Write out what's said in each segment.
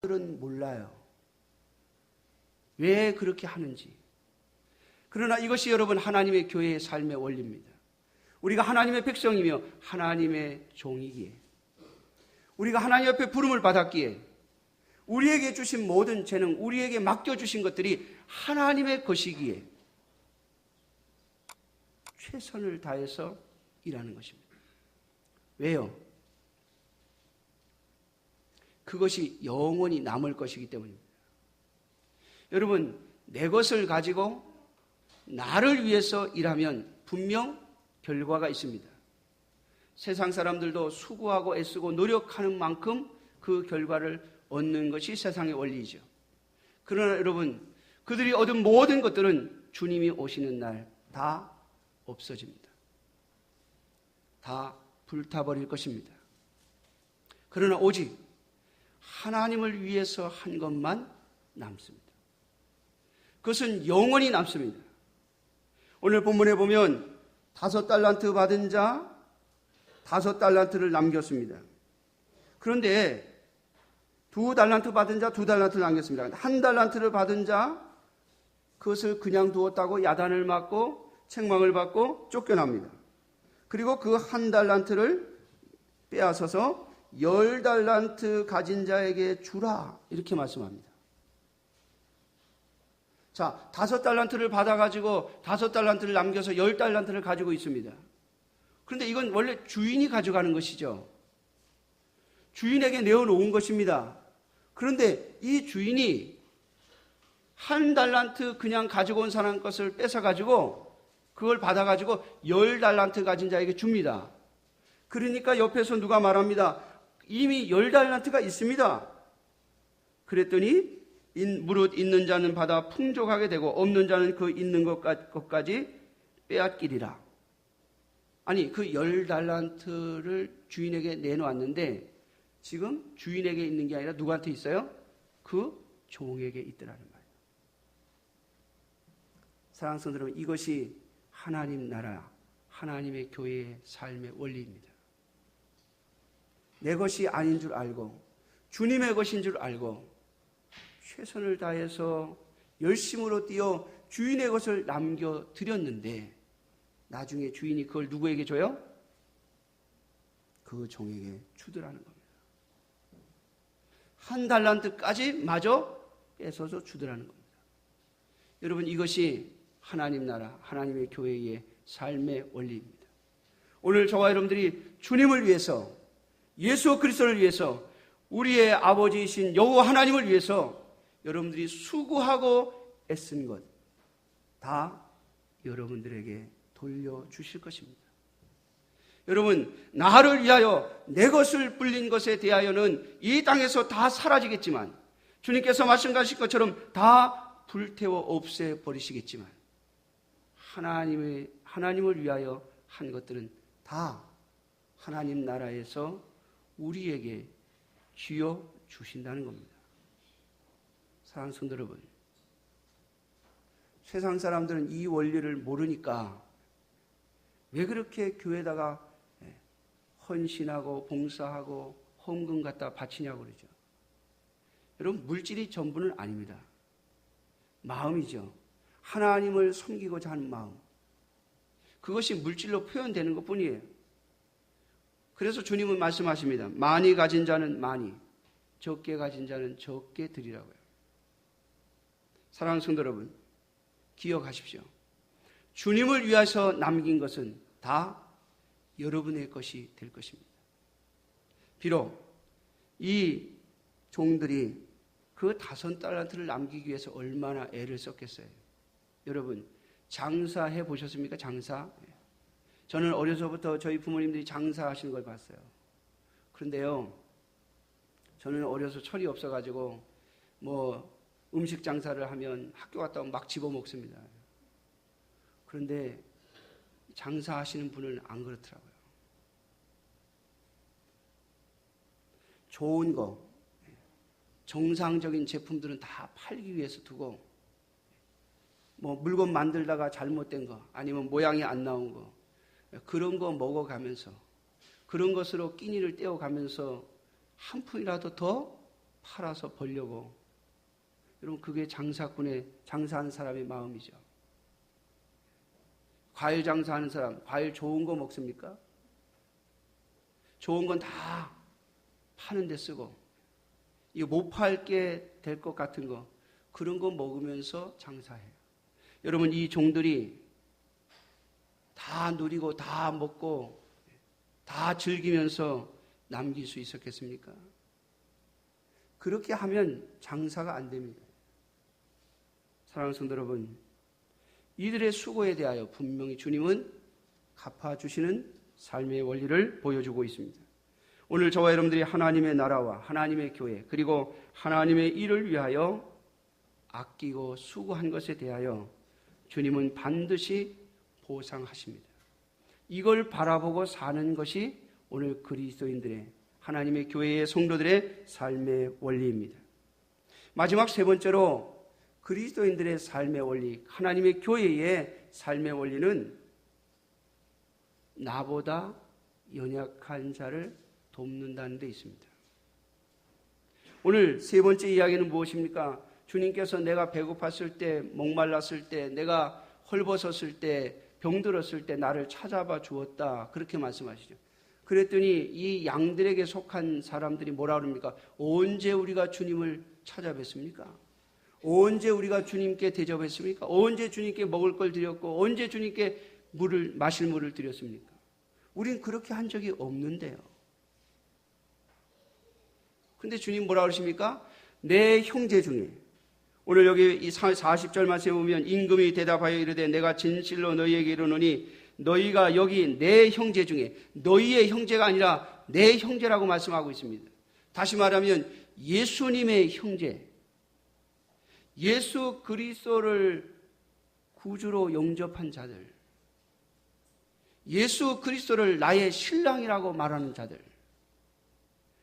들은 몰라요. 왜 그렇게 하는지. 그러나 이것이 여러분 하나님의 교회의 삶의 원리입니다. 우리가 하나님의 백성이며 하나님의 종이기에, 우리가 하나님 앞에 부름을 받았기에, 우리에게 주신 모든 재능, 우리에게 맡겨주신 것들이 하나님의 것이기에 최선을 다해서 일하는 것입니다. 왜요? 그것이 영원히 남을 것이기 때문입니다. 여러분, 내 것을 가지고 나를 위해서 일하면 분명 결과가 있습니다. 세상 사람들도 수고하고 애쓰고 노력하는 만큼 그 결과를 얻는 것이 세상의 원리이죠. 그러나 여러분, 그들이 얻은 모든 것들은 주님이 오시는 날 다 없어집니다. 다 불타버릴 것입니다. 그러나 오직 하나님을 위해서 한 것만 남습니다. 그것은 영원히 남습니다. 오늘 본문에 보면 5달란트 받은 자 5달란트를 남겼습니다. 그런데 2달란트 받은 자 2달란트를 남겼습니다. 1달란트를 받은 자 그것을 그냥 두었다고 야단을 맞고 책망을 받고 쫓겨납니다. 그리고 그 1달란트를 빼앗아서 10달란트 가진 자에게 주라 이렇게 말씀합니다. 자, 5달란트를 받아가지고 5달란트를 남겨서 10달란트를 가지고 있습니다. 그런데 이건 원래 주인이 가져가는 것이죠. 주인에게 내어놓은 것입니다. 그런데 이 주인이 1달란트 그냥 가지고 온 사람 것을 뺏어가지고 그걸 받아가지고 10달란트 가진 자에게 줍니다. 그러니까 옆에서 누가 말합니다. 이미 10달란트가 있습니다. 그랬더니 무릇 있는 자는 받아 풍족하게 되고 없는 자는 그 있는 것까지 빼앗기리라. 아니, 그 10달란트를 주인에게 내놓았는데 지금 주인에게 있는 게 아니라 누구한테 있어요? 그 종에게 있더라는 말이에요. 사랑하는 성도 여러분, 이것이 하나님 나라, 하나님의 교회의 삶의 원리입니다. 내 것이 아닌 줄 알고 주님의 것인 줄 알고 최선을 다해서 열심으로 뛰어 주인의 것을 남겨드렸는데 나중에 주인이 그걸 누구에게 줘요? 그 종에게 주더라는 겁니다. 1달란트까지 마저 뺏어서 주더라는 겁니다. 여러분, 이것이 하나님 나라, 하나님의 교회의 삶의 원리입니다. 오늘 저와 여러분들이 주님을 위해서, 예수 그리스도를 위해서, 우리의 아버지이신 여호와 하나님을 위해서 여러분들이 수고하고 애쓴 것 다 여러분들에게 돌려주실 것입니다. 여러분, 나를 위하여 내 것을 불린 것에 대하여는 이 땅에서 다 사라지겠지만 주님께서 말씀하신 것처럼 다 불태워 없애버리시겠지만 하나님을 위하여 한 것들은 다 하나님 나라에서 우리에게 쥐어 주신다는 겁니다. 사랑하는 성도 여러분, 세상 사람들은 이 원리를 모르니까 왜 그렇게 교회에다가 헌신하고 봉사하고 헌금 갖다 바치냐고 그러죠. 여러분, 물질이 전부는 아닙니다. 마음이죠. 하나님을 섬기고자 하는 마음. 그것이 물질로 표현되는 것뿐이에요. 그래서 주님은 말씀하십니다. 많이 가진 자는 많이, 적게 가진 자는 적게 드리라고요. 사랑하는 성도 여러분, 기억하십시오. 주님을 위해서 남긴 것은 다 여러분의 것이 될 것입니다. 비록 이 종들이 그 5달란트를 남기기 위해서 얼마나 애를 썼겠어요. 여러분, 장사해 보셨습니까? 장사? 저는 어려서부터 저희 부모님들이 장사하시는 걸 봤어요. 그런데요, 저는 어려서 철이 없어가지고 음식 장사를 하면 학교 갔다 오면 막 집어먹습니다. 그런데 장사하시는 분은 안 그렇더라고요. 좋은 거, 정상적인 제품들은 다 팔기 위해서 두고 물건 만들다가 잘못된 거 아니면 모양이 안 나온 거 그런 거 먹어가면서 그런 것으로 끼니를 떼어가면서 한 푼이라도 더 팔아서 벌려고. 여러분, 그게 장사하는 사람의 마음이죠. 과일 장사하는 사람, 과일 좋은 거 먹습니까? 좋은 건 다 파는 데 쓰고, 이거 못 팔게 될 것 같은 거, 그런 거 먹으면서 장사해요. 여러분, 이 종들이 다 누리고 다 먹고 다 즐기면서 남길 수 있었겠습니까? 그렇게 하면 장사가 안 됩니다. 사랑하는 성도 여러분, 이들의 수고에 대하여 분명히 주님은 갚아주시는 삶의 원리를 보여주고 있습니다. 오늘 저와 여러분들이 하나님의 나라와 하나님의 교회 그리고 하나님의 일을 위하여 아끼고 수고한 것에 대하여 주님은 반드시 보상하십니다. 이걸 바라보고 사는 것이 오늘 그리스도인들의 하나님의 교회의 성도들의 삶의 원리입니다. 마지막 세 번째로 그리스도인들의 삶의 원리, 하나님의 교회의 삶의 원리는 나보다 연약한 자를 돕는다는 데 있습니다. 오늘 세 번째 이야기는 무엇입니까? 주님께서 내가 배고팠을 때, 목말랐을 때, 내가 헐벗었을 때, 병들었을 때 나를 찾아봐 주었다. 그렇게 말씀하시죠. 그랬더니 이 양들에게 속한 사람들이 뭐라 그럽니까? 언제 우리가 주님을 찾아뵀습니까? 언제 우리가 주님께 대접했습니까? 언제 주님께 먹을 걸 드렸고 언제 주님께 마실 물을 드렸습니까? 우린 그렇게 한 적이 없는데요. 근데 주님 뭐라 그러십니까? 내 형제 중에, 오늘 여기 이 40절 말씀에 보면 임금이 대답하여 이르되 내가 진실로 너희에게 이르노니 너희가 여기 내 형제 중에, 너희의 형제가 아니라 내 형제라고 말씀하고 있습니다. 다시 말하면 예수님의 형제, 예수 그리스도를 구주로 영접한 자들, 예수 그리스도를 나의 신랑이라고 말하는 자들,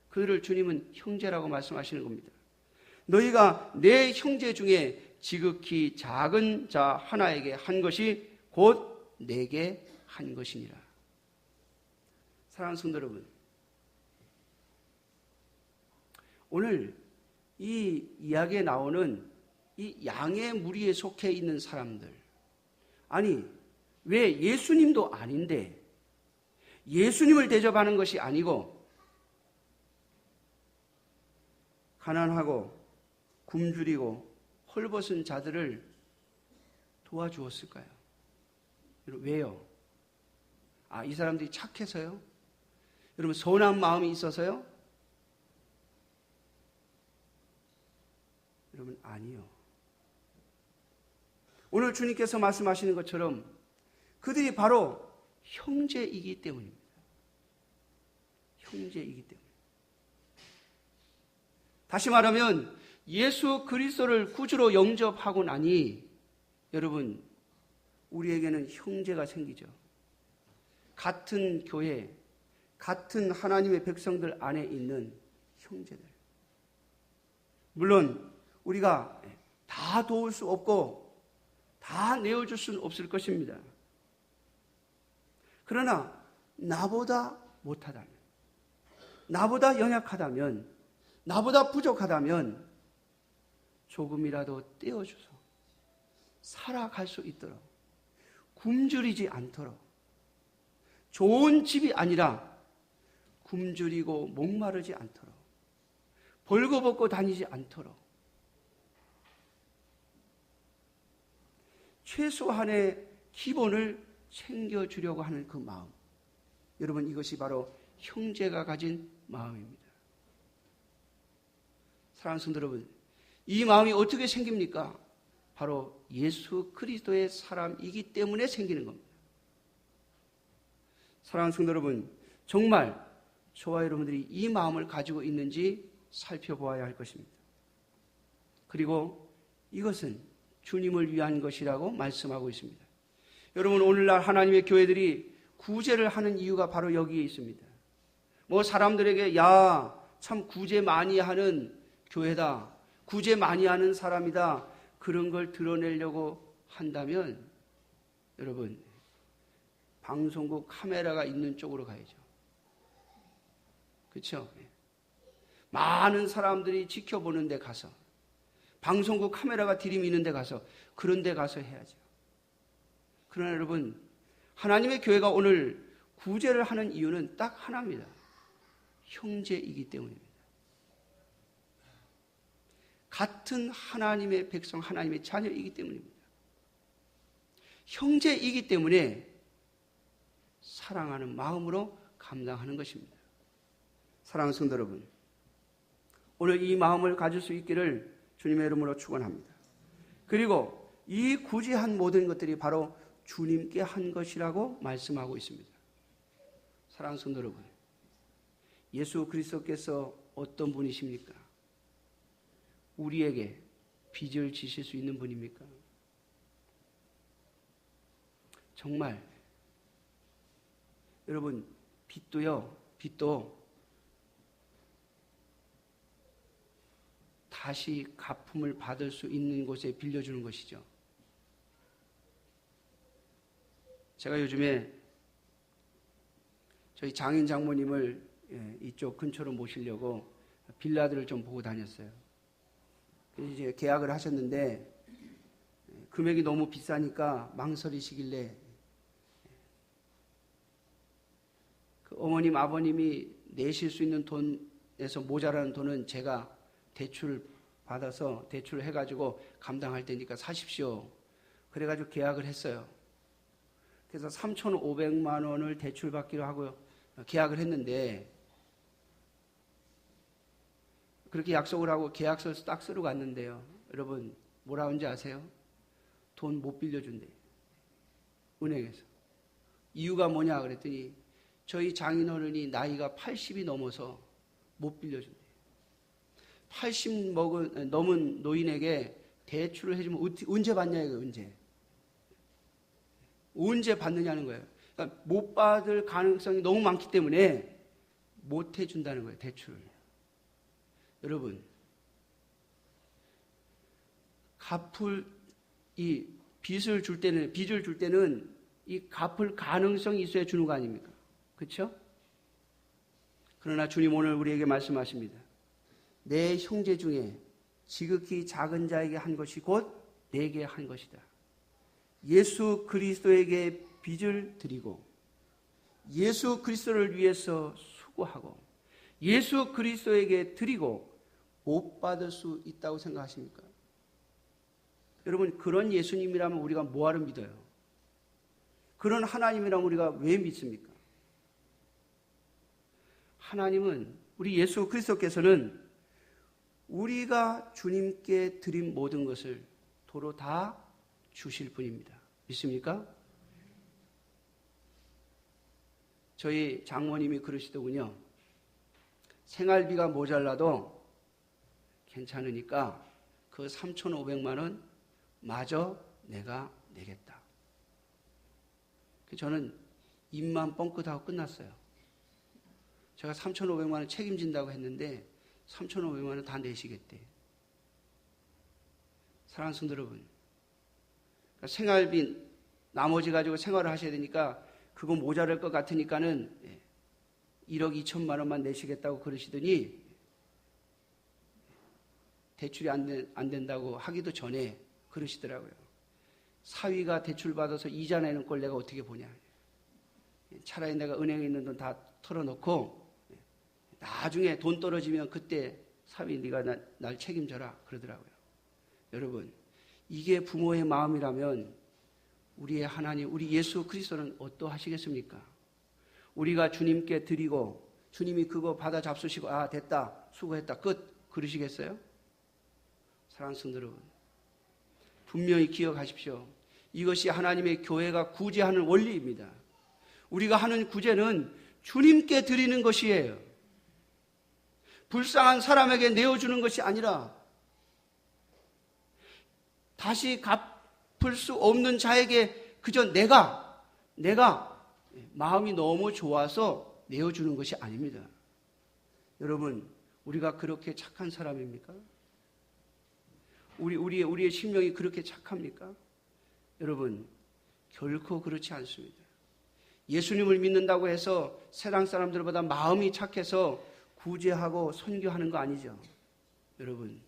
그들을 주님은 형제라고 말씀하시는 겁니다. 너희가 내 형제 중에 지극히 작은 자 하나에게 한 것이 곧 내게 한 것이니라. 사랑하는 성도 여러분, 오늘 이 이야기에 나오는 이 양의 무리에 속해 있는 사람들, 아니 왜 예수님도 아닌데 예수님을 대접하는 것이 아니고 가난하고 굶주리고 헐벗은 자들을 도와주었을까요? 왜요? 이 사람들이 착해서요? 여러분, 선한 마음이 있어서요? 여러분, 아니요. 오늘 주님께서 말씀하시는 것처럼 그들이 바로 형제이기 때문입니다. 형제이기 때문에. 다시 말하면 예수 그리스도를 구주로 영접하고 나니 여러분, 우리에게는 형제가 생기죠. 같은 교회, 같은 하나님의 백성들 안에 있는 형제들. 물론 우리가 다 도울 수 없고 다 내어줄 수는 없을 것입니다. 그러나 나보다 못하다면, 나보다 연약하다면, 나보다 부족하다면 조금이라도 떼어줘서 살아갈 수 있도록, 굶주리지 않도록, 좋은 집이 아니라 굶주리고 목마르지 않도록, 벌거벗고 다니지 않도록 최소한의 기본을 챙겨주려고 하는 그 마음, 여러분, 이것이 바로 형제가 가진 마음입니다. 사랑하는 성도 여러분, 이 마음이 어떻게 생깁니까? 바로 예수 그리스도의 사람이기 때문에 생기는 겁니다. 사랑하는 성도 여러분, 정말 저와 여러분들이 이 마음을 가지고 있는지 살펴보아야 할 것입니다. 그리고 이것은 주님을 위한 것이라고 말씀하고 있습니다. 여러분, 오늘날 하나님의 교회들이 구제를 하는 이유가 바로 여기에 있습니다. 사람들에게 참 구제 많이 하는 교회다, 구제 많이 하는 사람이다, 그런 걸 드러내려고 한다면 여러분, 방송국 카메라가 있는 쪽으로 가야죠. 그렇죠? 많은 사람들이 지켜보는 데 가서, 방송국 카메라가 들이미는 데 가서, 그런 데 가서 해야죠. 그러나 여러분, 하나님의 교회가 오늘 구제를 하는 이유는 딱 하나입니다. 형제이기 때문입니다. 같은 하나님의 백성, 하나님의 자녀이기 때문입니다. 형제이기 때문에 사랑하는 마음으로 감당하는 것입니다. 사랑하는 성도 여러분, 오늘 이 마음을 가질 수 있기를 주님의 이름으로 축원합니다. 그리고 이 구제한 모든 것들이 바로 주님께 한 것이라고 말씀하고 있습니다. 사랑하는 성도 여러분, 예수 그리스도께서 어떤 분이십니까? 우리에게 빚을 지실 수 있는 분입니까? 정말 여러분, 빚도 다시 갚음을 받을 수 있는 곳에 빌려주는 것이죠. 제가 요즘에 저희 장인 장모님을 이쪽 근처로 모시려고 빌라들을 좀 보고 다녔어요. 이제 계약을 하셨는데 금액이 너무 비싸니까 망설이시길래 그 어머님, 아버님이 내실 수 있는 돈에서 모자라는 돈은 제가 대출 받아서 대출을 해가지고 감당할 테니까 사십시오. 그래가지고 계약을 했어요. 그래서 3,500만 원을 대출받기로 하고 계약을 했는데 그렇게 약속을 하고 계약서를 딱 쓰러 갔는데요. 여러분 뭐라 하는지 아세요? 돈 못 빌려준대. 은행에서. 이유가 뭐냐 그랬더니 저희 장인어른이 나이가 80이 넘어서 못 빌려준대. 80 넘은 노인에게 대출을 해주면 언제 받냐 이거 언제 받느냐는 거예요. 그러니까 못 받을 가능성이 너무 많기 때문에 못 해준다는 거예요. 대출을. 여러분, 이 빚을 줄 때는 이 갚을 가능성이 있어야 주는 거 아닙니까? 그렇죠? 그러나 주님 오늘 우리에게 말씀하십니다. 내 형제 중에 지극히 작은 자에게 한 것이 곧 내게 한 것이다. 예수 그리스도에게 빚을 드리고 예수 그리스도를 위해서 수고하고 예수 그리스도에게 드리고 못 받을 수 있다고 생각하십니까? 여러분, 그런 예수님이라면 우리가 뭐하러 믿어요? 그런 하나님이라면 우리가 왜 믿습니까? 하나님은, 우리 예수 그리스도께서는 우리가 주님께 드린 모든 것을 도로 다 주실 분입니다. 믿습니까? 저희 장모님이 그러시더군요. 생활비가 모자라도 괜찮으니까 그 3,500만 원 마저 내가 내겠다. 저는 입만 뻥끗하고 끝났어요. 제가 3,500만 원 책임진다고 했는데 3,500만 원 다 내시겠대. 사랑하는 성도 여러분, 그러니까 생활비 나머지 가지고 생활을 하셔야 되니까 그거 모자랄 것 같으니까는 1억 2천만 원만 내시겠다고 그러시더니 대출이 안 된다고 하기도 전에 그러시더라고요. 사위가 대출 받아서 이자 내는 걸 내가 어떻게 보냐. 차라리 내가 은행에 있는 돈 다 털어놓고 나중에 돈 떨어지면 그때 사위 네가 날 책임져라 그러더라고요. 여러분, 이게 부모의 마음이라면 우리의 하나님, 우리 예수 그리스도는 어떠하시겠습니까? 우리가 주님께 드리고 주님이 그거 받아 잡수시고 아 됐다 수고했다 끝 그러시겠어요? 사랑하는 성도 여러분, 분명히 기억하십시오. 이것이 하나님의 교회가 구제하는 원리입니다. 우리가 하는 구제는 주님께 드리는 것이에요. 불쌍한 사람에게 내어주는 것이 아니라 다시 갚을 수 없는 자에게 그저 내가 마음이 너무 좋아서 내어주는 것이 아닙니다. 여러분, 우리가 그렇게 착한 사람입니까? 우리의 심령이 그렇게 착합니까? 여러분, 결코 그렇지 않습니다. 예수님을 믿는다고 해서 세상 사람들보다 마음이 착해서 구제하고 선교하는 거 아니죠. 여러분,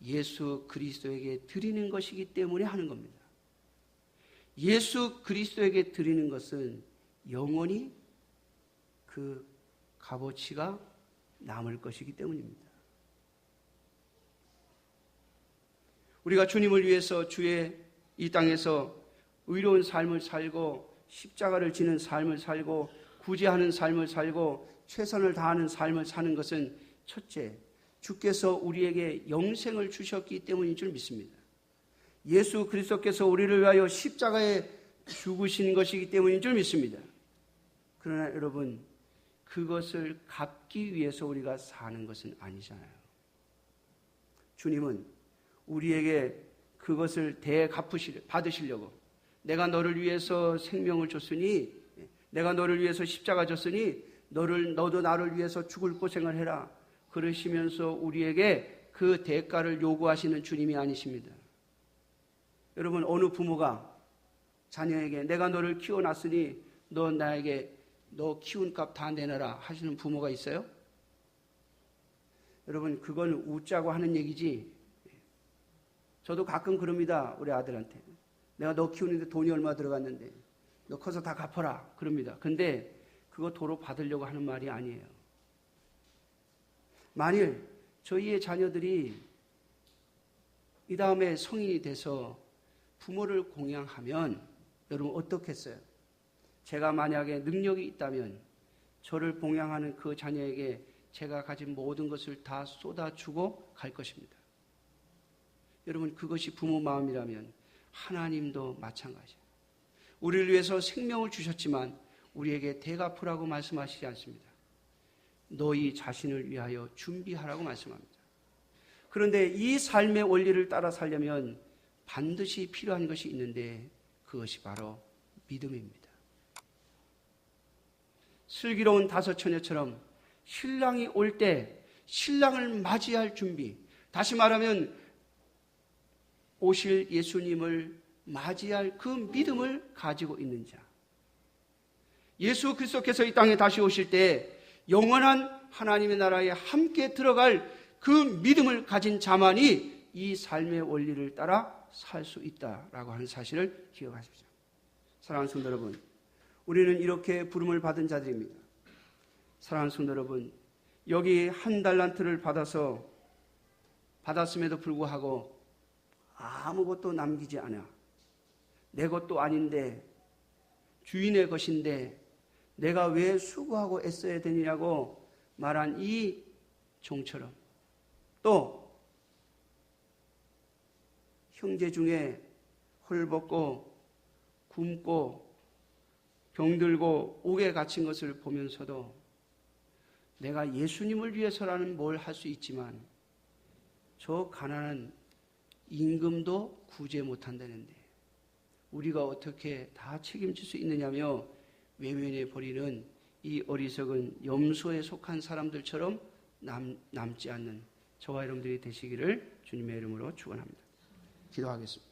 예수 그리스도에게 드리는 것이기 때문에 하는 겁니다. 예수 그리스도에게 드리는 것은 영원히 그 값어치가 남을 것이기 때문입니다. 우리가 주님을 위해서 주의 이 땅에서 의로운 삶을 살고 십자가를 지는 삶을 살고 구제하는 삶을 살고 최선을 다하는 삶을 사는 것은 첫째, 주께서 우리에게 영생을 주셨기 때문인 줄 믿습니다. 예수 그리스도께서 우리를 위하여 십자가에 죽으신 것이기 때문인 줄 믿습니다. 그러나 여러분, 그것을 갚기 위해서 우리가 사는 것은 아니잖아요. 주님은 우리에게 그것을 받으시려고 내가 너를 위해서 생명을 줬으니, 내가 너를 위해서 십자가 졌으니 너도 나를 위해서 죽을 고생을 해라, 그러시면서 우리에게 그 대가를 요구하시는 주님이 아니십니다. 여러분, 어느 부모가 자녀에게 내가 너를 키워놨으니 너 나에게 너 키운 값 다 내놔라 하시는 부모가 있어요? 여러분, 그건 웃자고 하는 얘기지. 저도 가끔 그럽니다. 우리 아들한테. 내가 너 키우는데 돈이 얼마 들어갔는데 너 커서 다 갚아라 그럽니다. 근데 그거 도로 받으려고 하는 말이 아니에요. 만일 저희의 자녀들이 이 다음에 성인이 돼서 부모를 공양하면 여러분 어떻겠어요? 제가 만약에 능력이 있다면 저를 봉양하는 그 자녀에게 제가 가진 모든 것을 다 쏟아주고 갈 것입니다. 여러분, 그것이 부모 마음이라면 하나님도 마찬가지예요. 우리를 위해서 생명을 주셨지만 우리에게 대갚으라고 말씀하시지 않습니다. 너희 자신을 위하여 준비하라고 말씀합니다. 그런데 이 삶의 원리를 따라 살려면 반드시 필요한 것이 있는데 그것이 바로 믿음입니다. 슬기로운 다섯 처녀처럼 신랑이 올 때 신랑을 맞이할 준비, 다시 말하면 오실 예수님을 맞이할 그 믿음을 가지고 있는 자, 예수 그리스도께서 이 땅에 다시 오실 때 영원한 하나님의 나라에 함께 들어갈 그 믿음을 가진 자만이 이 삶의 원리를 따라 살 수 있다라고 하는 사실을 기억하십시오. 사랑하는 성도 여러분, 우리는 이렇게 부름을 받은 자들입니다. 사랑하는 성도 여러분, 여기 한 달란트를 받았음에도 불구하고 아무것도 남기지 않아. 내 것도 아닌데, 주인의 것인데 내가 왜 수고하고 애써야 되느냐고 말한 이 종처럼, 또 형제 중에 헐벗고 굶고 병들고 옥에 갇힌 것을 보면서도 내가 예수님을 위해서라는 뭘 할 수 있지만 저 가난한 임금도 구제 못한다는데 우리가 어떻게 다 책임질 수 있느냐며 외면해 버리는 이 어리석은 염소에 속한 사람들처럼 남지 않는 저와 여러분들이 되시기를 주님의 이름으로 축원합니다. 기도하겠습니다.